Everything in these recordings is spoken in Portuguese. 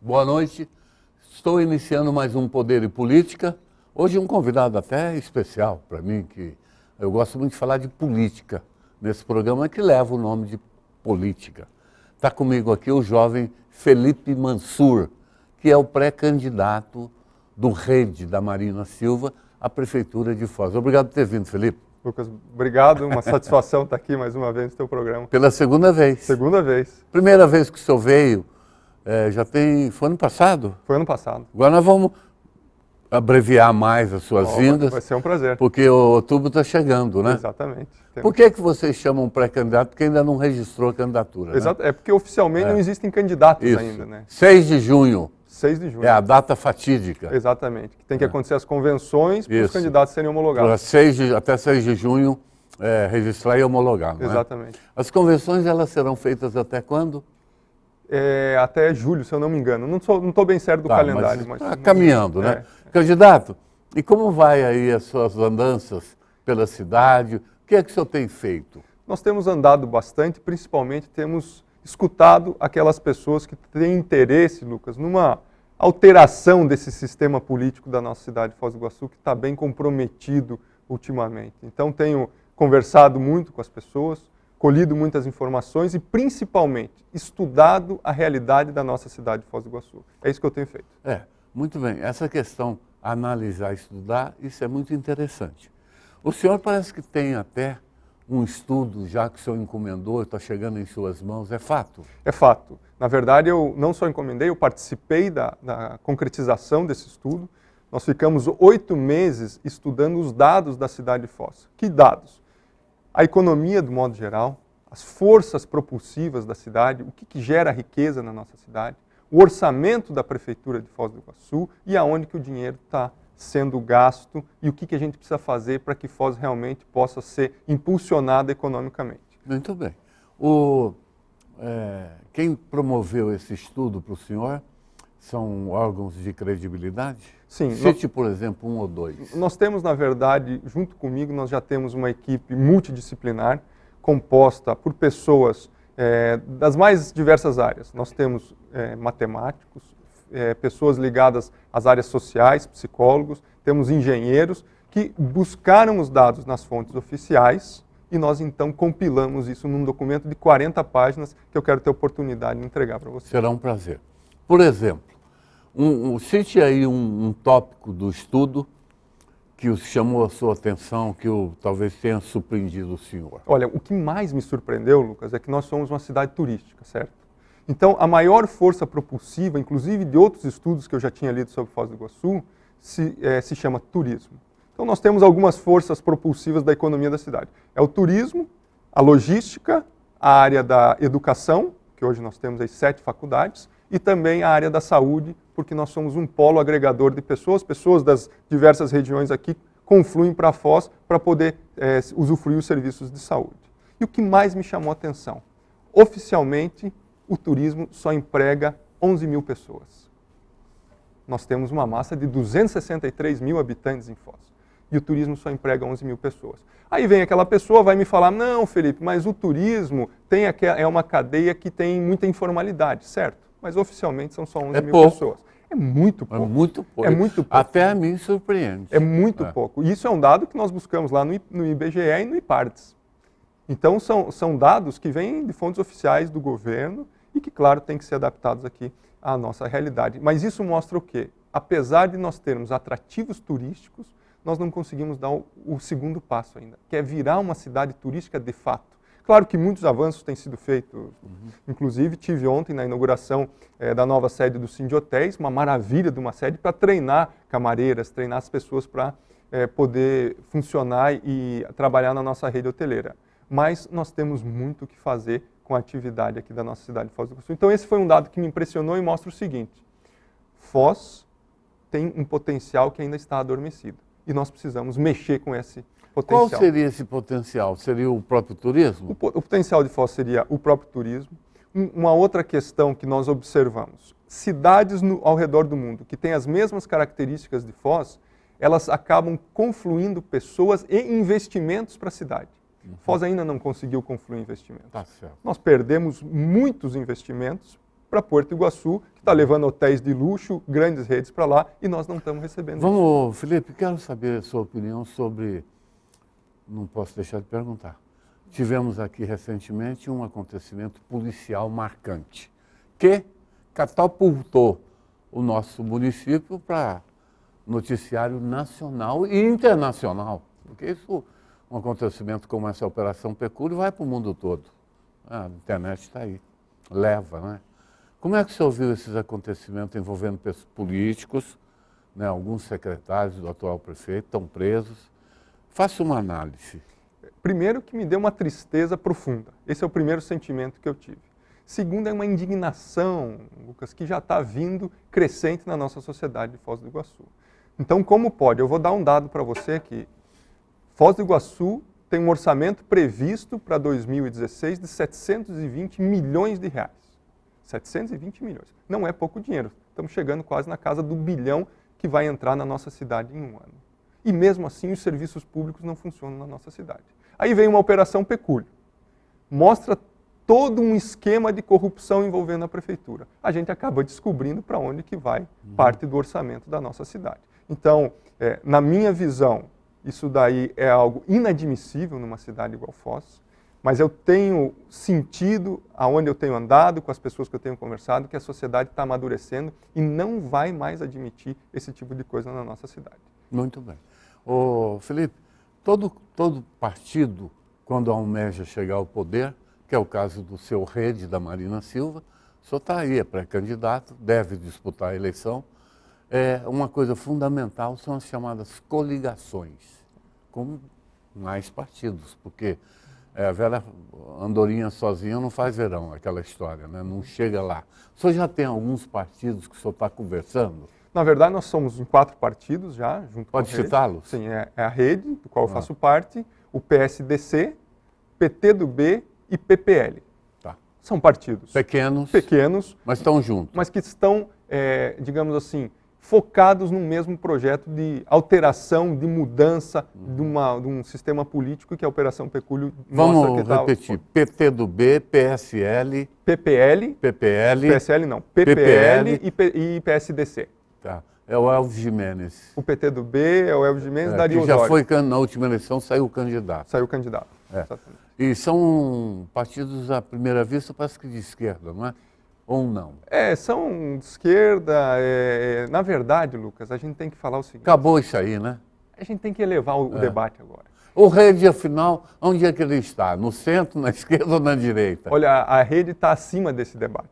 Boa noite. Estou iniciando mais um Poder e Política. Hoje um convidado até especial para mim, que eu gosto muito de falar de política nesse programa que leva o nome de política. Está comigo aqui o jovem Felipe Mansur, que é o pré-candidato do Rede da Marina Silva à Prefeitura de Foz. Obrigado por ter vindo, Felipe. Lucas, obrigado. Uma satisfação estar aqui mais uma vez no teu programa. Pela segunda vez. Segunda vez. Primeira vez que o senhor veio, foi ano passado? Foi ano passado. Agora nós vamos abreviar mais as suas vindas. Vai ser um prazer. Porque o outubro está chegando, né? Exatamente. Por que vocês chamam pré-candidato porque ainda não registrou a candidatura? Exato. Né? É porque oficialmente não existem candidatos Isso. ainda, né? 6 de junho. 6 de junho. É a data fatídica. Exatamente. Que tem que acontecer as convenções para os candidatos serem homologados. Até 6 de junho, registrar e homologar, não é? Exatamente. As convenções, elas serão feitas até quando? Até julho, se eu não me engano. Não estou bem certo do calendário. Mas tá caminhando, né? Candidato, e como vai aí as suas andanças pela cidade? O que é que o senhor tem feito? Nós temos andado bastante, principalmente temos escutado aquelas pessoas que têm interesse, Lucas, numa alteração desse sistema político da nossa cidade de Foz do Iguaçu, que está bem comprometido ultimamente. Então tenho conversado muito com as pessoas, colhido muitas informações e principalmente estudado a realidade da nossa cidade de Foz do Iguaçu. É isso que eu tenho feito. Muito bem. Essa questão, analisar, estudar, isso é muito interessante. O senhor parece que tem até um estudo já que o senhor encomendou, está chegando em suas mãos, é fato? É fato. Na verdade, eu não só encomendei, eu participei da concretização desse estudo. Nós ficamos 8 meses estudando os dados da cidade de Foz. Que dados? A economia, do modo geral, as forças propulsivas da cidade, o que gera riqueza na nossa cidade, o orçamento da Prefeitura de Foz do Iguaçu e aonde que o dinheiro está sendo gasto e o que a gente precisa fazer para que Foz realmente possa ser impulsionada economicamente. Muito bem. Quem promoveu esse estudo para o senhor são órgãos de credibilidade? Sim. Cite, por exemplo, 1 ou 2. Nós temos, na verdade, junto comigo, nós já temos uma equipe multidisciplinar composta por pessoas das mais diversas áreas. Nós temos matemáticos, pessoas ligadas às áreas sociais, psicólogos, temos engenheiros que buscaram os dados nas fontes oficiais e nós então compilamos isso num documento de 40 páginas que eu quero ter a oportunidade de entregar para você. Será um prazer. Por exemplo, cite aí um tópico do estudo que chamou a sua atenção, que talvez tenha surpreendido o senhor. Olha, o que mais me surpreendeu, Lucas, é que nós somos uma cidade turística, certo? Então, a maior força propulsiva, inclusive de outros estudos que eu já tinha lido sobre Foz do Iguaçu, se chama turismo. Então, nós temos algumas forças propulsivas da economia da cidade. É o turismo, a logística, a área da educação, que hoje nós temos aí 7 faculdades, e também a área da saúde, porque nós somos um polo agregador de pessoas das diversas regiões aqui confluem para Foz para poder usufruir os serviços de saúde. E o que mais me chamou a atenção? Oficialmente, o turismo só emprega 11 mil pessoas. Nós temos uma massa de 263 mil habitantes em Foz. E o turismo só emprega 11 mil pessoas. Aí vem aquela pessoa, vai me falar, não, Felipe, mas o turismo é uma cadeia que tem muita informalidade, certo? Mas oficialmente são só 11 mil pessoas. É muito pouco. É muito pouco. É muito pouco. Até a mim surpreende. É muito pouco. E isso é um dado que nós buscamos lá no IBGE e no IPARDES. Então, são dados que vêm de fontes oficiais do governo e que, claro, têm que ser adaptados aqui à nossa realidade. Mas isso mostra o quê? Apesar de nós termos atrativos turísticos, nós não conseguimos dar o segundo passo ainda, que é virar uma cidade turística de fato. Claro que muitos avanços têm sido feitos. Inclusive, tive ontem na inauguração da nova sede do Cindy Hotéis, uma maravilha de uma sede para treinar camareiras, treinar as pessoas para poder funcionar e trabalhar na nossa rede hoteleira. Mas nós temos muito o que fazer com a atividade aqui da nossa cidade de Foz do Iguaçu. Então esse foi um dado que me impressionou e mostra o seguinte: Foz tem um potencial que ainda está adormecido e nós precisamos mexer com esse potencial. Qual seria esse potencial? Seria o próprio turismo? O potencial de Foz seria o próprio turismo. Uma outra questão que nós observamos, cidades ao redor do mundo que têm as mesmas características de Foz, elas acabam confluindo pessoas e investimentos para a cidade. Foz ainda não conseguiu confluir investimentos. Tá certo. Nós perdemos muitos investimentos para Porto Iguaçu, que está levando hotéis de luxo, grandes redes para lá, e nós não estamos recebendo isso. Vamos, Felipe, quero saber a sua opinião sobre... Não posso deixar de perguntar. Tivemos aqui recentemente um acontecimento policial marcante, que catapultou o nosso município para noticiário nacional e internacional. Porque isso, um acontecimento como essa Operação Pecúlio vai para o mundo todo. A internet está aí, leva, né? Como é que você ouviu esses acontecimentos envolvendo políticos, né? Alguns secretários do atual prefeito estão presos? Faça uma análise. Primeiro, que me deu uma tristeza profunda. Esse é o primeiro sentimento que eu tive. Segundo, é uma indignação, Lucas, que já está vindo crescente na nossa sociedade de Foz do Iguaçu. Então, como pode? Eu vou dar um dado para você aqui. Foz do Iguaçu tem um orçamento previsto para 2016 de 720 milhões de reais. 720 milhões. Não é pouco dinheiro. Estamos chegando quase na casa do bilhão que vai entrar na nossa cidade em um ano. E mesmo assim, os serviços públicos não funcionam na nossa cidade. Aí vem uma Operação Pecúlio. Mostra todo um esquema de corrupção envolvendo a prefeitura. A gente acaba descobrindo para onde que vai parte do orçamento da nossa cidade. Então, na minha visão, isso daí é algo inadmissível numa cidade igual Foz, mas eu tenho sentido, aonde eu tenho andado, com as pessoas que eu tenho conversado, que a sociedade está amadurecendo e não vai mais admitir esse tipo de coisa na nossa cidade. Muito bem. Ô, Felipe, todo partido, quando almeja chegar ao poder, que é o caso do seu Rede, da Marina Silva, o senhor está aí, é pré-candidato, deve disputar a eleição. Uma coisa fundamental são as chamadas coligações, com mais partidos, porque a velha andorinha sozinha não faz verão, aquela história, né? Não chega lá. O senhor já tem alguns partidos que o senhor está conversando? Na verdade, nós somos em 4 partidos já, junto Pode com a Rede. citá-los? Sim, é a Rede, do qual eu faço parte, o PSDC, PTdoB e PPL. Tá. São partidos pequenos, mas estão juntos. Mas que estão, digamos assim, focados no mesmo projeto de alteração, de mudança de um sistema político que a Operação Pecúlio mostra que Vamos repetir, PTdoB, PSL... PPL, PSL não, PPL e PSDC. Tá. É o Elvis Jimenez. O PTdoB é o Elvis Jimenez, Dario que já Osório. foi, na última eleição, saiu candidato. Saiu candidato, exatamente. E são partidos, à primeira vista, parece que de esquerda, não é? Ou não? São de esquerda. Na verdade, Lucas, a gente tem que falar o seguinte. Acabou isso aí, né? A gente tem que elevar o debate agora. O Rede, afinal, onde é que ele está? No centro, na esquerda ou na direita? Olha, a Rede está acima desse debate.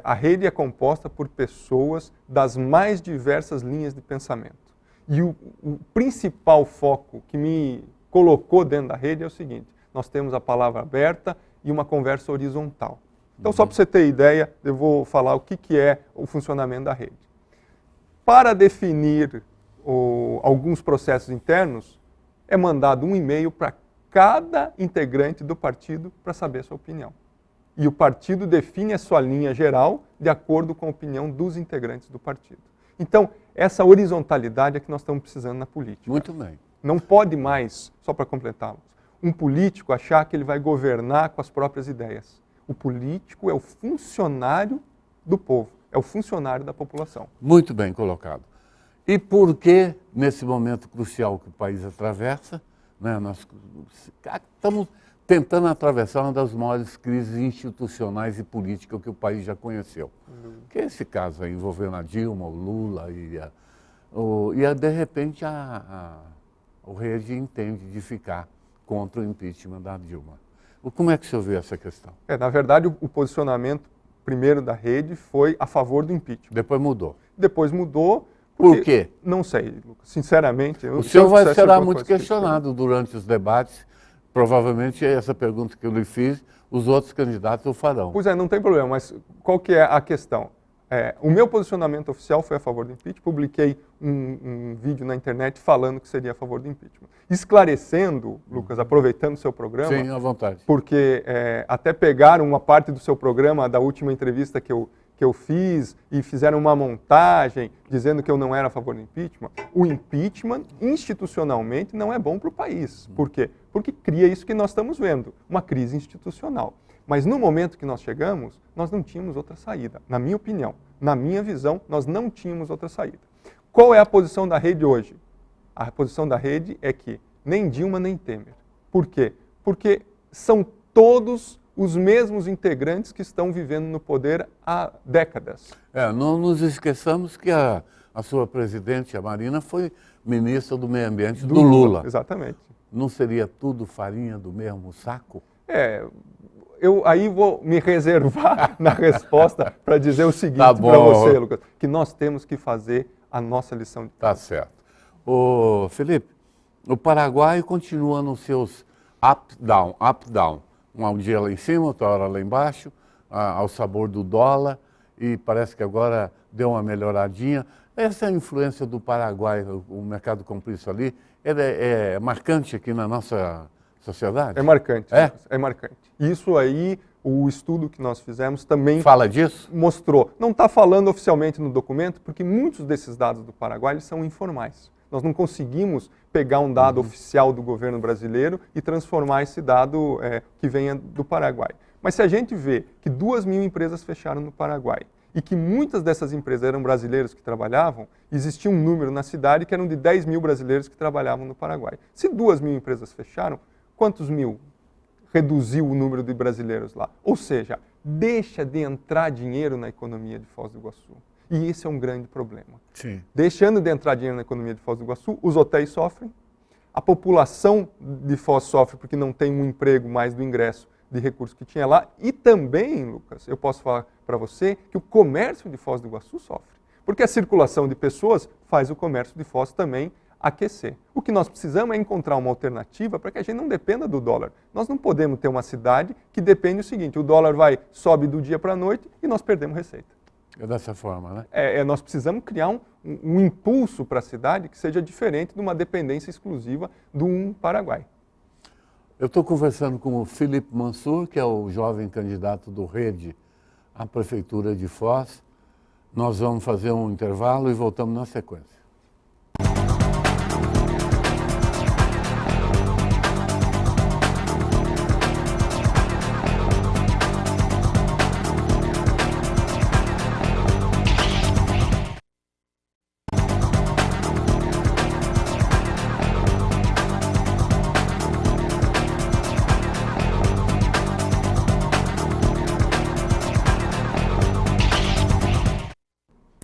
A Rede é composta por pessoas das mais diversas linhas de pensamento. E o principal foco que me colocou dentro da Rede é o seguinte: nós temos a palavra aberta e uma conversa horizontal. Então, só para você ter ideia, eu vou falar o que é o funcionamento da Rede. Para definir alguns processos internos, é mandado um e-mail para cada integrante do partido para saber a sua opinião. E o partido define a sua linha geral de acordo com a opinião dos integrantes do partido. Então, essa horizontalidade é que nós estamos precisando na política. Muito bem. Não pode mais, só para completá-los, um político achar que ele vai governar com as próprias ideias. O político é o funcionário do povo, é o funcionário da população. Muito bem colocado. E por que, nesse momento crucial que o país atravessa, né, nós estamos tentando atravessar uma das maiores crises institucionais e políticas que o país já conheceu. Que é esse caso aí, envolvendo a Dilma, o Lula e de repente o Rede entende de ficar contra o impeachment da Dilma. Como é que o senhor vê essa questão? Na verdade, o posicionamento primeiro da Rede foi a favor do impeachment. Depois mudou. Depois mudou. Por quê? Não sei, Lucas. Sinceramente. O senhor será muito questionado durante os debates. Provavelmente essa pergunta que eu lhe fiz, os outros candidatos o farão. Pois não tem problema, mas qual que é a questão? O meu posicionamento oficial foi a favor do impeachment, publiquei um vídeo na internet falando que seria a favor do impeachment. Esclarecendo, Lucas, aproveitando o seu programa... Sim, à vontade. Porque até pegaram uma parte do seu programa, da última entrevista que eu fiz, e fizeram uma montagem dizendo que eu não era a favor do impeachment. O impeachment, institucionalmente, não é bom para o país. Por quê? Porque cria isso que nós estamos vendo, uma crise institucional. Mas no momento que nós chegamos, nós não tínhamos outra saída. Na minha opinião, na minha visão, nós não tínhamos outra saída. Qual é a posição da rede hoje? A posição da rede é que nem Dilma nem Temer. Por quê? Porque são todos os mesmos integrantes que estão vivendo no poder há décadas. Não nos esqueçamos que a sua presidente, a Marina, foi ministra do Meio Ambiente do Lula. Exatamente. Não seria tudo farinha do mesmo saco? Eu aí vou me reservar na resposta para dizer o seguinte Tá para bom. você, Lucas, que nós temos que fazer a nossa lição de Tá certo. Ô, Felipe, o Paraguai continua nos seus up, down. Um dia lá em cima, outra hora lá embaixo, ao sabor do dólar, e parece que agora deu uma melhoradinha. Essa influência do Paraguai, o mercado complexo ali, é marcante aqui na nossa sociedade? É marcante. É? Lucas, é marcante. Isso aí, o estudo que nós fizemos também Fala disso? mostrou. Não está falando oficialmente no documento, porque muitos desses dados do Paraguai eles são informais. Nós não conseguimos pegar um dado oficial do governo brasileiro e transformar esse dado que venha do Paraguai. Mas se a gente vê que 2.000 empresas fecharam no Paraguai e que muitas dessas empresas eram brasileiros que trabalhavam, existia um número na cidade que eram de 10.000 brasileiros que trabalhavam no Paraguai. Se 2.000 empresas fecharam, quantos mil reduziu o número de brasileiros lá? Ou seja, deixa de entrar dinheiro na economia de Foz do Iguaçu. E esse é um grande problema. Sim. Deixando de entrar dinheiro na economia de Foz do Iguaçu, os hotéis sofrem, a população de Foz sofre porque não tem um emprego mais do ingresso de recursos que tinha lá, e também, Lucas, eu posso falar para você que o comércio de Foz do Iguaçu sofre, porque a circulação de pessoas faz o comércio de Foz também aquecer. O que nós precisamos é encontrar uma alternativa para que a gente não dependa do dólar. Nós não podemos ter uma cidade que depende do seguinte, o dólar sobe do dia para a noite e nós perdemos receita. É dessa forma, né? Nós precisamos criar um impulso para a cidade que seja diferente de uma dependência exclusiva do Paraguai. Eu estou conversando com o Felipe Mansur, que é o jovem candidato do Rede à Prefeitura de Foz. Nós vamos fazer um intervalo e voltamos na sequência.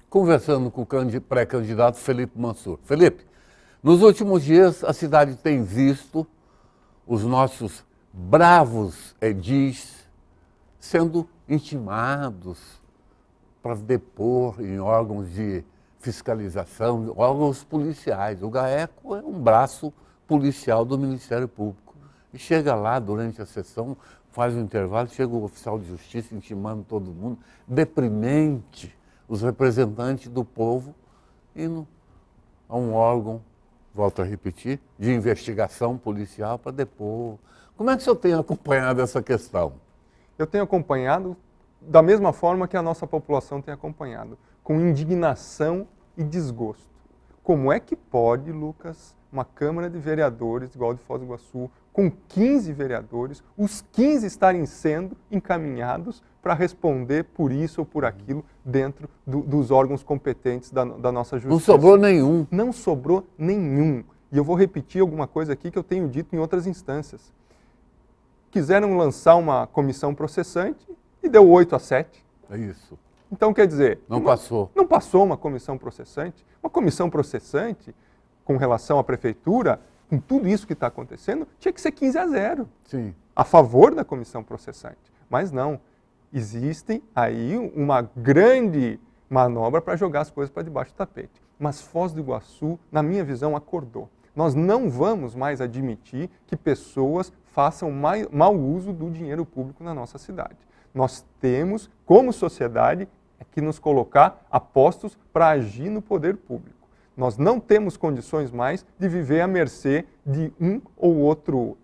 Conversando com o pré-candidato Felipe Mansur. Felipe, nos últimos dias a cidade tem visto os nossos bravos edis sendo intimados para depor em órgãos de fiscalização, órgãos policiais. O GAECO é um braço policial do Ministério Público. E chega lá durante a sessão, faz um intervalo, chega o oficial de justiça intimando todo mundo, deprimente. Os representantes do povo indo a um órgão, volto a repetir, de investigação policial para depor. Como é que o senhor tem acompanhado essa questão? Eu tenho acompanhado da mesma forma que a nossa população tem acompanhado, com indignação e desgosto. Como é que pode, Lucas, uma Câmara de Vereadores, igual de Foz do Iguaçu, com 15 vereadores, os 15 estarem sendo encaminhados para responder por isso ou por aquilo dentro dos órgãos competentes da nossa justiça? Não sobrou nenhum. Não sobrou nenhum. E eu vou repetir alguma coisa aqui que eu tenho dito em outras instâncias. Quiseram lançar uma comissão processante e deu 8-7. É isso. Então, quer dizer... Não passou. Não passou uma comissão processante. Uma comissão processante, com relação à prefeitura, com tudo isso que está acontecendo, tinha que ser 15-0. Sim. A favor da comissão processante. Mas não. Existe aí uma grande manobra para jogar as coisas para debaixo do tapete. Mas Foz do Iguaçu, na minha visão, acordou. Nós não vamos mais admitir que pessoas façam mau uso do dinheiro público na nossa cidade. Nós temos, como sociedade, que nos colocar a postos para agir no poder público. Nós não temos condições mais de viver à mercê de um ou outro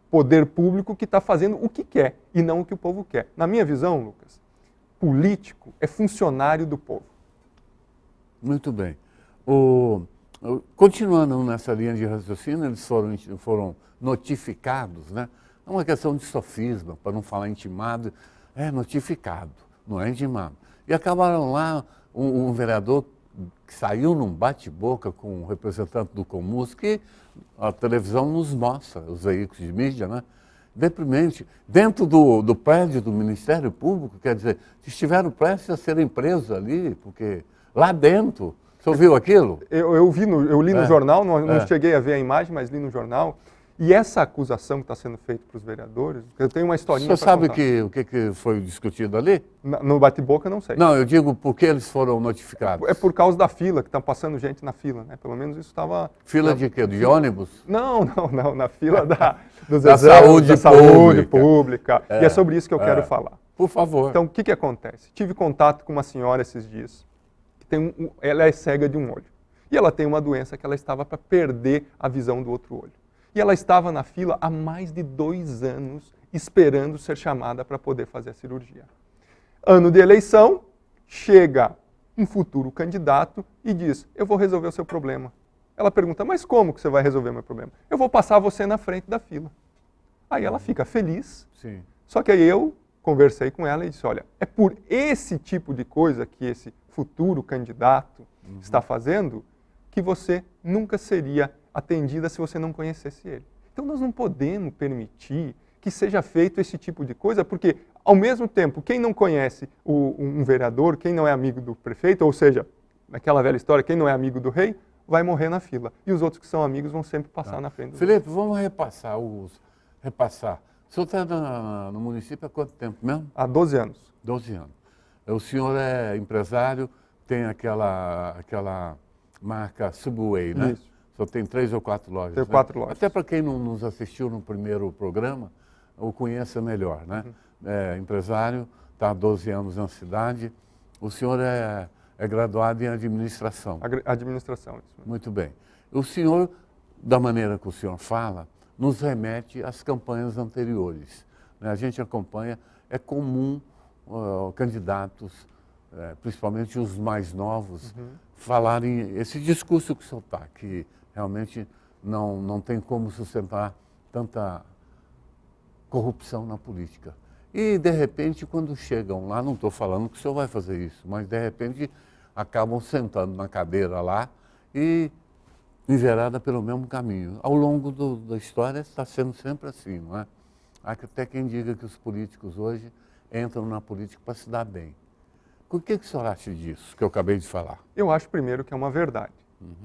poder público que está fazendo o que quer e não o que o povo quer. Na minha visão, Lucas, político é funcionário do povo. Muito bem. Continuando nessa linha de raciocínio, eles foram notificados, né, É uma questão de sofisma, para não falar intimado, é notificado, não é intimado. E acabaram lá um vereador que saiu num bate-boca com um representante do Comus, que a televisão nos mostra, os veículos de mídia, né? Deprimente. Dentro do prédio do Ministério Público, quer dizer, estiveram prestes a serem presos ali, porque lá dentro, você ouviu aquilo? Eu li no jornal, não cheguei a ver a imagem, mas li no jornal. E essa acusação que está sendo feita para os vereadores, eu tenho uma historinha para contar. Você sabe o que foi discutido ali? No bate-boca, não sei. Não, eu digo porque eles foram notificados. É por causa da fila, que estão passando gente na fila, né? Pelo menos isso estava... Fila de quê? De ônibus? Não, na fila dos da exames, saúde pública. E é sobre isso que eu quero falar. Por favor. Então, o que acontece? Tive contato com uma senhora esses dias, que ela é cega de um olho. E ela tem uma doença que ela estava para perder a visão do outro olho. E ela estava na fila há mais de 2 anos esperando ser chamada para poder fazer a cirurgia. Ano de eleição, chega um futuro candidato e diz, eu vou resolver o seu problema. Ela pergunta, mas como que você vai resolver o meu problema? Eu vou passar você na frente da fila. Aí ela fica feliz. Sim. Só que aí eu conversei com ela e disse, olha, é por esse tipo de coisa que esse futuro candidato está fazendo que você nunca seria atendida se você não conhecesse ele. Então nós não podemos permitir que seja feito esse tipo de coisa, porque ao mesmo tempo, quem não conhece um vereador, quem não é amigo do prefeito, ou seja, naquela velha história, quem não é amigo do rei, vai morrer na fila. E os outros que são amigos vão sempre passar na frente do rei. Felipe, vamos repassar. O senhor está no município há quanto tempo mesmo? Há 12 anos. 12 anos. O senhor é empresário, tem aquela marca Subway, né? Isso. Só tem 3 ou 4 lojas. Tenho né? 4 lojas. Até para quem não nos assistiu no primeiro programa, o conheça melhor, né? É empresário, está há 12 anos na cidade. O senhor é graduado em administração. Administração, isso mesmo. Muito bem. O senhor, da maneira que o senhor fala, nos remete às campanhas anteriores. Né? A gente acompanha, é comum candidatos, principalmente os mais novos, falarem esse discurso que o senhor está, que realmente não tem como sustentar tanta corrupção na política. E, de repente, quando chegam lá, não estou falando que o senhor vai fazer isso, mas, de repente, acabam sentando na cadeira lá e enverada pelo mesmo caminho. Ao longo da história está sendo sempre assim, não é? Há até quem diga que os políticos hoje entram na política para se dar bem. O que o senhor acha disso, que eu acabei de falar? Eu acho, primeiro, que é uma verdade.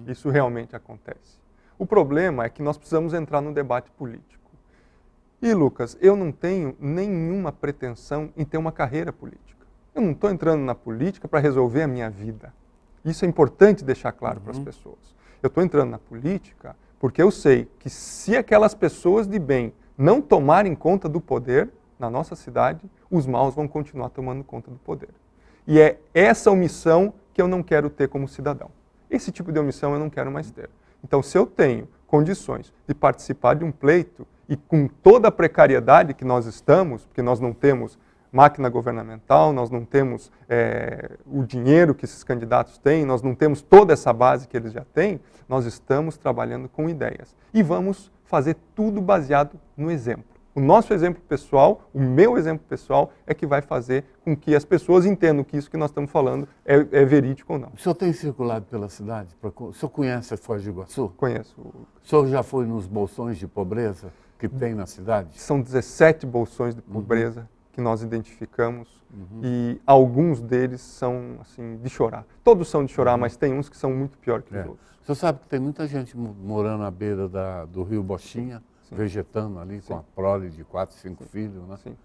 Isso realmente acontece. O problema é que nós precisamos entrar no debate político. E, Lucas, eu não tenho nenhuma pretensão em ter uma carreira política. Eu não estou entrando na política para resolver a minha vida. Isso é importante deixar claro para as pessoas. Eu estou entrando na política porque eu sei que se aquelas pessoas de bem não tomarem conta do poder na nossa cidade, os maus vão continuar tomando conta do poder. E é essa omissão que eu não quero ter como cidadão. Esse tipo de omissão eu não quero mais ter. Então, se eu tenho condições de participar de um pleito e com toda a precariedade que nós estamos, porque nós não temos máquina governamental, nós não temos o dinheiro que esses candidatos têm, nós não temos toda essa base que eles já têm, nós estamos trabalhando com ideias. E vamos fazer tudo baseado no exemplo. O nosso exemplo pessoal, o meu exemplo pessoal, é que vai fazer com que as pessoas entendam que isso que nós estamos falando é verídico ou não. O senhor tem circulado pela cidade? O senhor conhece a Foz do Iguaçu? Conheço. O senhor já foi nos bolsões de pobreza que tem na cidade? São 17 bolsões de pobreza que nós identificamos e alguns deles são assim, de chorar. Todos são de chorar, mas tem uns que são muito pior que os outros. O senhor sabe que tem muita gente morando à beira do rio Bochinha, vegetando ali com a prole de 4, 5 filhos, né? Sim.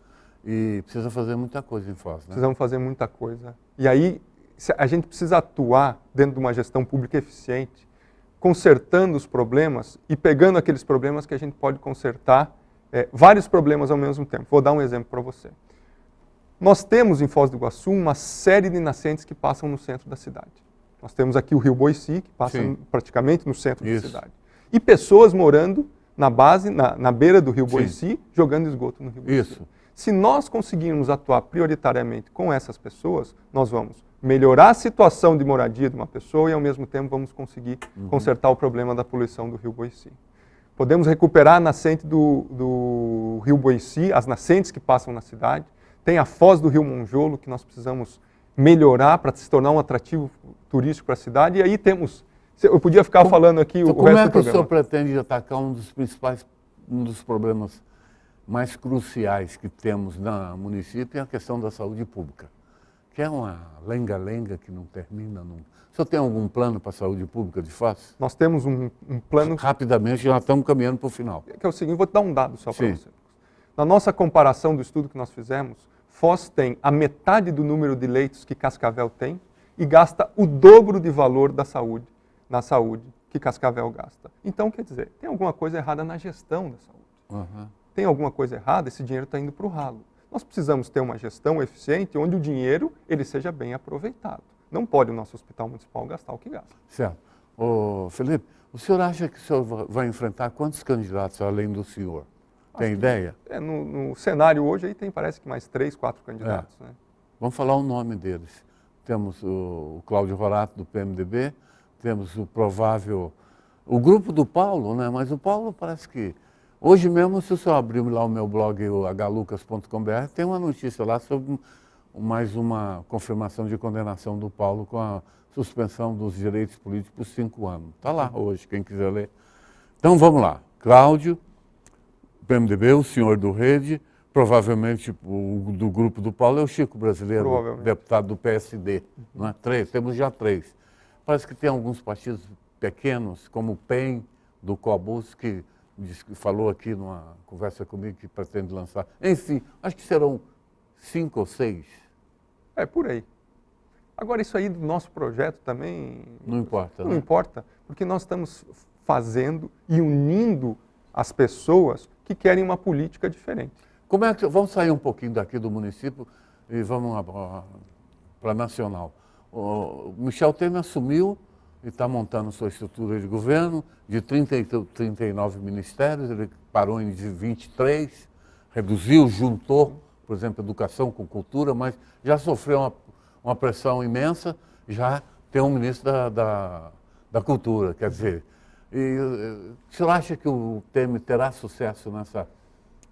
E precisa fazer muita coisa em Foz, né? Precisamos fazer muita coisa. E aí a gente precisa atuar dentro de uma gestão pública eficiente, consertando os problemas e pegando aqueles problemas que a gente pode consertar, vários problemas ao mesmo tempo. Vou dar um exemplo para você. Nós temos em Foz do Iguaçu uma série de nascentes que passam no centro da cidade. Nós temos aqui o rio Boici, que passa praticamente no centro da cidade. E pessoas morando na base, na beira do rio Boici, jogando esgoto no rio Boici. Isso. Se nós conseguirmos atuar prioritariamente com essas pessoas, nós vamos melhorar a situação de moradia de uma pessoa e, ao mesmo tempo, vamos conseguir consertar o problema da poluição do rio Boici. Podemos recuperar a nascente do rio Boici, as nascentes que passam na cidade. Tem a foz do rio Monjolo, que nós precisamos melhorar para se tornar um atrativo turístico para a cidade. E aí temos... Eu podia ficar falando aqui então, o resto do Como é que o programa. senhor pretende atacar um dos problemas mais cruciais que temos no município, é a questão da saúde pública, que é uma lenga-lenga que não termina nunca. O senhor tem algum plano para a saúde pública de Foz? Nós temos um plano... Rapidamente, já estamos caminhando para o final. Que é o seguinte, vou te dar um dado só para Sim. você. Na nossa comparação do estudo que nós fizemos, Foz tem a metade do número de leitos que Cascavel tem e gasta o dobro de valor na saúde que Cascavel gasta. Então, quer dizer, tem alguma coisa errada na gestão da saúde. Uhum. Tem alguma coisa errada, esse dinheiro está indo para o ralo. Nós precisamos ter uma gestão eficiente onde o dinheiro ele seja bem aproveitado. Não pode o nosso hospital municipal gastar o que gasta. Certo. Ô, Felipe, o senhor acha que o senhor vai enfrentar quantos candidatos além do senhor? Tem ideia? No cenário hoje aí tem, parece que mais 3, 4 candidatos. Né? Vamos falar o nome deles. Temos o Cláudio Rorato, do PMDB, temos o provável... O grupo do Paulo, né? Mas o Paulo parece que... Hoje mesmo, se o senhor abrir lá o meu blog, o hlucas.com.br, tem uma notícia lá sobre mais uma confirmação de condenação do Paulo com a suspensão dos direitos políticos por 5 anos. Está lá hoje, quem quiser ler. Então vamos lá. Cláudio, PMDB, o senhor do Rede, provavelmente o do grupo do Paulo é o Chico Brasileiro, deputado do PSD. Não é? 3, temos já 3. Parece que tem alguns partidos pequenos, como o PEN, do Cobus, que falou aqui numa conversa comigo que pretende lançar. Enfim, acho que serão 5 ou 6. É, por aí. Agora, isso aí do nosso projeto também... Não importa, Não né? importa, porque nós estamos fazendo e unindo as pessoas que querem uma política diferente. Vamos sair um pouquinho daqui do município e vamos para nacional. O Michel Temer assumiu e está montando sua estrutura de governo de 39 ministérios, ele parou em 23, reduziu, juntou, por exemplo, educação com cultura, mas já sofreu uma pressão imensa, já tem um ministro da cultura, quer dizer. O senhor acha que o Temer terá sucesso nessa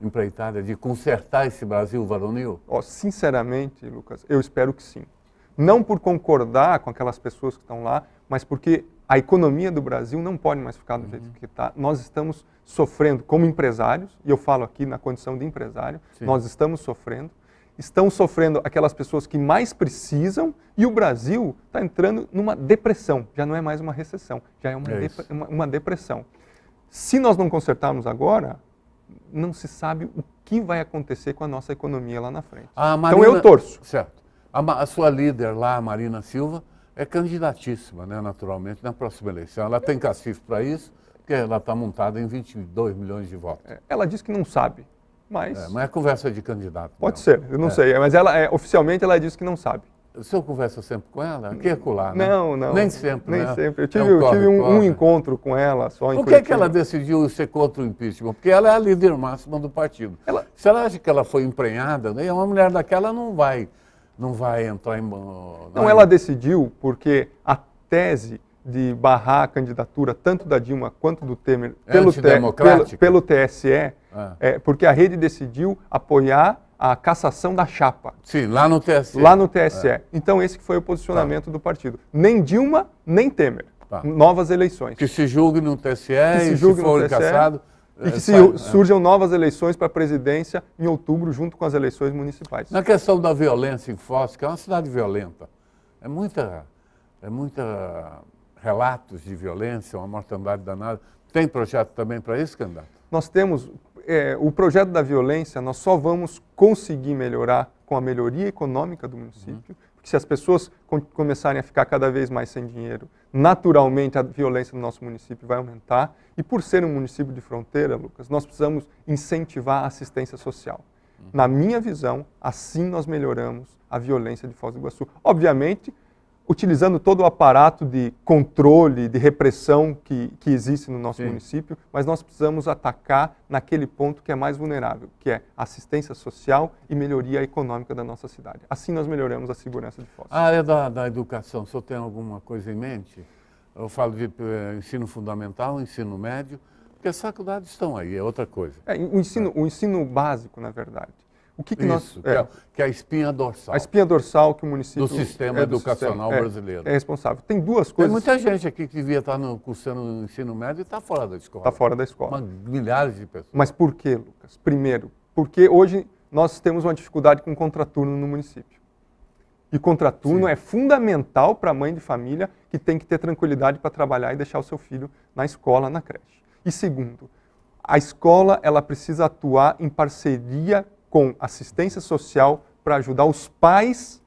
empreitada de consertar esse Brasil varonil? Sinceramente, Lucas, eu espero que sim. Não por concordar com aquelas pessoas que estão lá, mas porque a economia do Brasil não pode mais ficar do jeito que está. Nós estamos sofrendo como empresários, e eu falo aqui na condição de empresário, sim. Nós estão sofrendo aquelas pessoas que mais precisam, e o Brasil está entrando numa depressão, já não é mais uma recessão, já é uma depressão. Se nós não consertarmos agora, não se sabe o que vai acontecer com a nossa economia lá na frente. Então eu torço. Certo. A sua líder lá, a Marina Silva, é candidatíssima, né, naturalmente, na próxima eleição. Ela tem cacife para isso, porque ela está montada em 22 milhões de votos. Ela diz que não sabe, mas... Mas é conversa de candidato. Pode ser, eu não sei, mas oficialmente ela diz que não sabe. O senhor conversa sempre com ela? Aqui é colar, né? Não. Nem sempre, Nem né? sempre. Eu tive um encontro com ela só em Por que ela decidiu ser contra o impeachment? Porque ela é a líder máxima do partido. Se ela acha que ela foi emprenhada, né? Uma mulher daquela não vai entrar em... Não, ela decidiu porque a tese de barrar a candidatura tanto da Dilma quanto do Temer pelo TSE, porque a rede decidiu apoiar a cassação da chapa. Sim, lá no TSE. Lá no TSE. Então esse que foi o posicionamento do partido. Nem Dilma, nem Temer. Novas eleições. Que se julgue no TSE e se for cassado... E que surjam novas eleições para a presidência em outubro, junto com as eleições municipais. Na questão da violência em Foz, que é uma cidade violenta, é muita relatos de violência, uma mortandade danada. Tem projeto também para isso, candidato? Nós temos o projeto da violência, nós só vamos conseguir melhorar com a melhoria econômica do município, porque se as pessoas começarem a ficar cada vez mais sem dinheiro, naturalmente a violência no nosso município vai aumentar. E por ser um município de fronteira, Lucas, nós precisamos incentivar a assistência social. Na minha visão, assim nós melhoramos a violência de Foz do Iguaçu. Obviamente, utilizando todo o aparato de controle, de repressão que existe no nosso município, mas nós precisamos atacar naquele ponto que é mais vulnerável, que é assistência social e melhoria econômica da nossa cidade. Assim nós melhoramos a segurança de Foz. A área da educação, o senhor tem alguma coisa em mente? Eu falo de ensino fundamental, ensino médio, Porque as faculdades estão aí, é outra coisa. O ensino básico, na verdade. O que nós... Isso, que é a espinha dorsal. A espinha dorsal que o município... Do sistema educacional brasileiro. É responsável. Tem duas Tem coisas... muita gente aqui que devia estar cursando o ensino médio e está fora da escola. Está fora da escola. Milhares de pessoas. Mas por quê, Lucas? Primeiro, porque hoje nós temos uma dificuldade com contraturno no município. E contraturno é fundamental para a mãe de família que tem que ter tranquilidade para trabalhar e deixar o seu filho na escola, na creche. E segundo, a escola ela precisa atuar em parceria com assistência social para ajudar os pais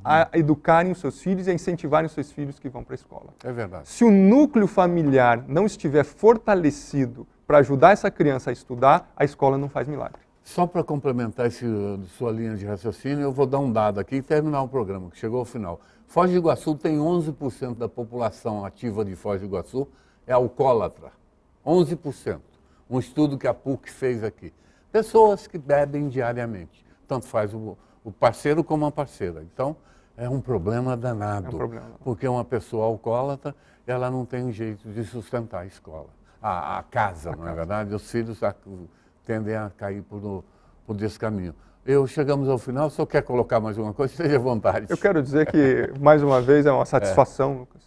a educarem os seus filhos e a incentivarem os seus filhos que vão para a escola. É verdade. Se o núcleo familiar não estiver fortalecido para ajudar essa criança a estudar, a escola não faz milagre. Só para complementar sua linha de raciocínio, eu vou dar um dado aqui e terminar o programa, que chegou ao final. Foz do Iguaçu tem 11% da população ativa de Foz do Iguaçu é alcoólatra. 11%. Um estudo que a PUC fez aqui. Pessoas que bebem diariamente. Tanto faz o parceiro como a parceira. Então, é um problema danado. É um problema. Porque uma pessoa alcoólatra, ela não tem jeito de sustentar a escola. A casa, não é verdade? Os filhos tendem a cair por desse caminho. Chegamos ao final, o senhor quer colocar mais uma coisa? Esteja à vontade. Eu quero dizer que, mais uma vez, é uma satisfação, Lucas,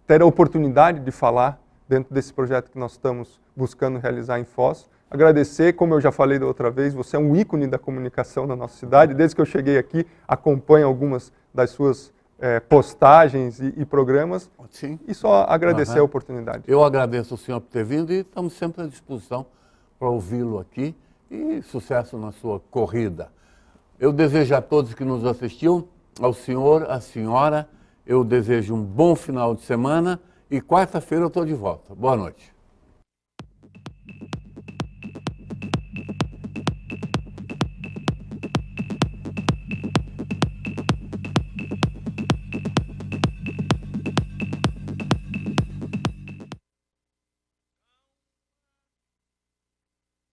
ter a oportunidade de falar dentro desse projeto que nós estamos buscando realizar em Foz. Agradecer, como eu já falei da outra vez, você é um ícone da comunicação na nossa cidade. Desde que eu cheguei aqui, acompanho algumas das suas postagens e programas. Sim. E só agradecer a oportunidade. Eu agradeço ao senhor por ter vindo e estamos sempre à disposição para ouvi-lo aqui e sucesso na sua corrida. Eu desejo a todos que nos assistiam, ao senhor, à senhora, eu desejo um bom final de semana e quarta-feira eu estou de volta. Boa noite.